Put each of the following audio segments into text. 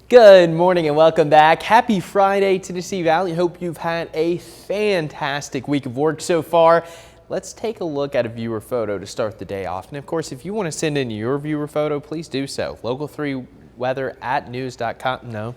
Good morning and welcome back. Happy Friday, Tennessee Valley. Hope you've had a fantastic week of work so far. Let's take a look at a viewer photo to start the day off. And of course, if you want to send in your viewer photo, please do so. Local 3 weather at news.com. No,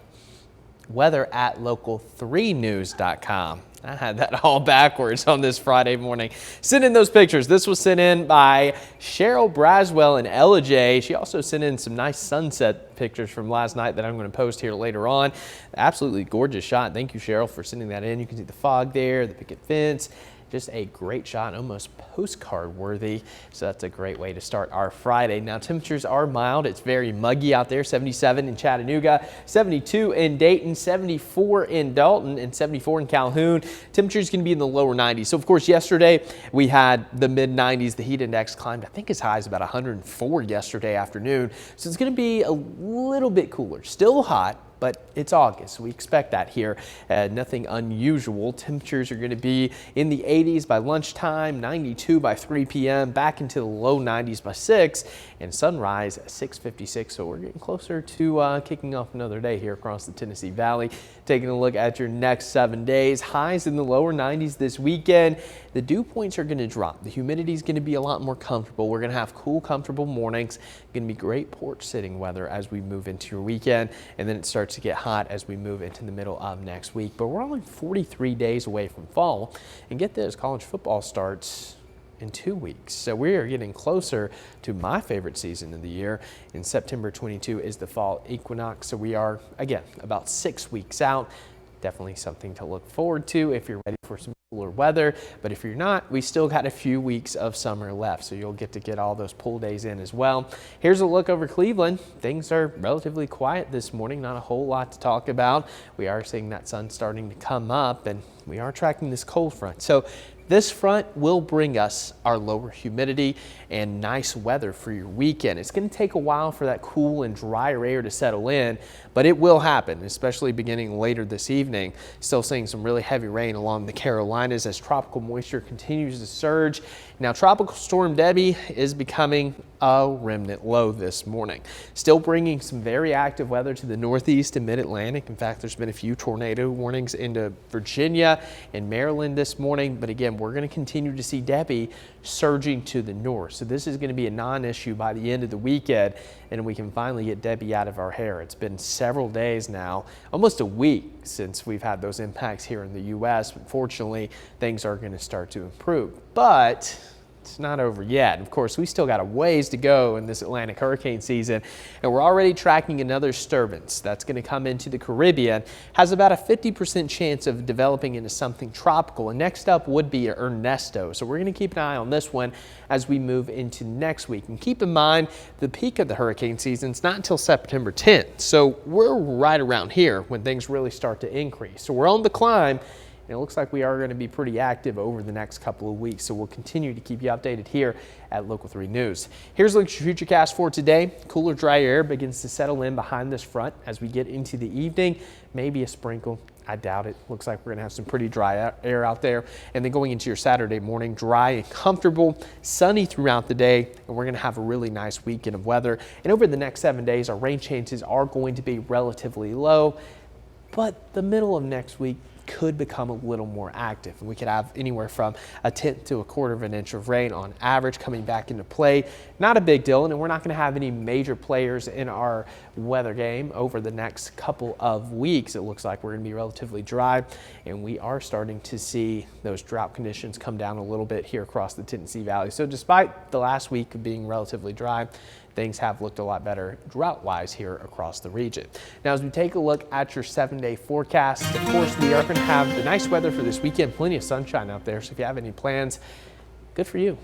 weather at local3news.com. I had that all backwards on this Friday morning. Send in those pictures. This was sent in by Cheryl Braswell and Ella J. She also sent in some nice sunset pictures from last night that I'm going to post here later on. Absolutely gorgeous shot. Thank you, Cheryl, for sending that in. You can see the fog there, the picket fence. Just a great shot, almost postcard worthy. So that's a great way to start our Friday. Now temperatures are mild. It's very muggy out there. 77 in Chattanooga, 72 in Dayton, 74 in Dalton, and 74 in Calhoun. Temperatures going to be in the lower 90s. So of course yesterday we had the mid 90s. The heat index climbed, I think as high as about 104 yesterday afternoon. So it's going to be a little bit cooler. Still hot, but it's August. We expect that here. Nothing unusual. Temperatures are going to be in the 80s by lunchtime, 92 by 3 p.m., back into the low 90s by 6, and sunrise at 6:56. So we're getting closer to kicking off another day here across the Tennessee Valley. Taking a look at your next 7 days. Highs in the lower 90s this weekend. The dew points are going to drop. The humidity is going to be a lot more comfortable. We're going to have cool, comfortable mornings. Going to be great porch sitting weather as we move into your weekend, and then it starts to get hot as we move into the middle of next week. But we're only 43 days away from fall, and get this, college football starts in 2 weeks. So we are getting closer to my favorite season of the year. In September 22 is the fall equinox. So we are, again, about 6 weeks out. Definitely something to look forward to if you're ready for some cooler weather. But if you're not, we still got a few weeks of summer left. So you'll get to get all those pool days in as well. Here's a look over Cleveland. Things are relatively quiet this morning. Not a whole lot to talk about. We are seeing that sun starting to come up, and we are tracking this cold front. So this front will bring us our lower humidity and nice weather for your weekend. It's going to take a while for that cool and drier air to settle in, but it will happen, especially beginning later this evening. Still seeing some really heavy rain along the Carolinas as tropical moisture continues to surge. Now, Tropical Storm Debbie is becoming a remnant low this morning. Still bringing some very active weather to the northeast and mid-Atlantic. In fact, there's been a few tornado warnings into Virginia and Maryland this morning. But again, we're going to continue to see Debbie surging to the north. So this is going to be a non-issue by the end of the weekend, and we can finally get Debbie out of our hair. It's been several days now, almost a week since we've had those impacts here in the U.S. Fortunately, things are going to start to improve, but it's not over yet. Of course, we still got a ways to go in this Atlantic hurricane season, and we're already tracking another disturbance that's going to come into the Caribbean. Has about a 50% chance of developing into something tropical, and next up would be Ernesto. So we're going to keep an eye on this one as we move into next week. And keep in mind, the peak of the hurricane season is not until September 10th. So we're right around here when things really start to increase. So we're on the climb. And it looks like we are going to be pretty active over the next couple of weeks. So we'll continue to keep you updated here at Local 3 News. Here's a look at your futurecast for today. Cooler, dry air begins to settle in behind this front as we get into the evening. Maybe a sprinkle. I doubt it. Looks like we're going to have some pretty dry air out there. And then going into your Saturday morning, dry and comfortable, sunny throughout the day. And we're going to have a really nice weekend of weather. And over the next 7 days, our rain chances are going to be relatively low. But the middle of next week could become a little more active, and we could have anywhere from 1/10 to 1/4 of an inch of rain on average coming back into play. Not a big deal, and we're not going to have any major players in our weather game over the next couple of weeks. It looks like we're going to be relatively dry, and we are starting to see those drought conditions come down a little bit here across the Tennessee Valley. So despite the last week of being relatively dry, things have looked a lot better drought-wise here across the region. Now, as we take a look at your 7-day forecast, of course, we are going to have the nice weather for this weekend, plenty of sunshine out there. So if you have any plans, good for you.